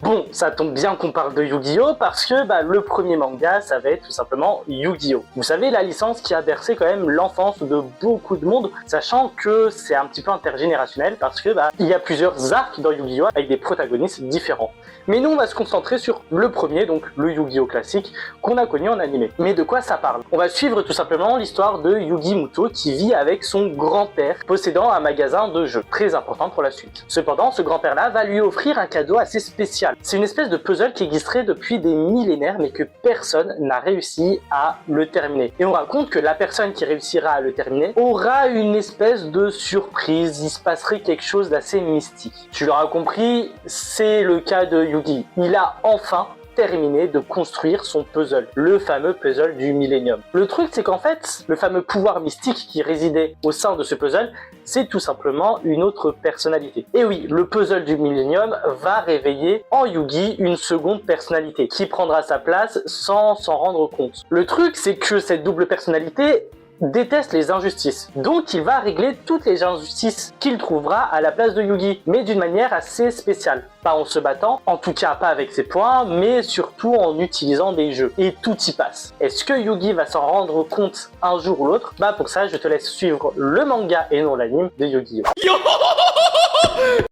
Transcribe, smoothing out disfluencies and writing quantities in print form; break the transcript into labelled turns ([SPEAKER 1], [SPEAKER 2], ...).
[SPEAKER 1] Bon, ça tombe bien qu'on parle de Yu-Gi-Oh parce que le premier manga, ça va être tout simplement Yu-Gi-Oh. Vous savez, la licence qui a bercé quand même l'enfance de beaucoup de monde, sachant que c'est un petit peu intergénérationnel parce que il y a plusieurs arcs dans Yu-Gi-Oh avec des protagonistes différents. Mais nous, on va se concentrer sur le premier, donc le Yu-Gi-Oh classique qu'on a connu en animé. Mais de quoi ça parle? On va suivre tout simplement l'histoire de Yugi Muto qui vit avec son grand-père possédant un magasin de jeux, très important pour la suite. Cependant, ce grand-père-là va lui offrir un cadeau assez spécial. C'est une espèce de puzzle qui existerait depuis des millénaires mais que personne n'a réussi à le terminer. Et on raconte que la personne qui réussira à le terminer aura une espèce de surprise, il se passerait quelque chose d'assez mystique. Tu l'auras compris, c'est le cas de Yugi. Il a enfin terminé de construire son puzzle, le fameux puzzle du Millennium. Le truc, c'est qu'en fait, le fameux pouvoir mystique qui résidait au sein de ce puzzle, c'est tout simplement une autre personnalité. Et oui, le puzzle du Millennium va réveiller en Yugi une seconde personnalité qui prendra sa place sans s'en rendre compte. Le truc, c'est que cette double personnalité déteste les injustices. Donc il va régler toutes les injustices qu'il trouvera à la place de Yugi, mais d'une manière assez spéciale. Pas en se battant, en tout cas pas avec ses poings, mais surtout en utilisant des jeux. Et tout y passe. Est-ce que Yugi va s'en rendre compte un jour ou l'autre? Pour ça, je te laisse suivre le manga et non l'anime de Yu-Gi-Oh!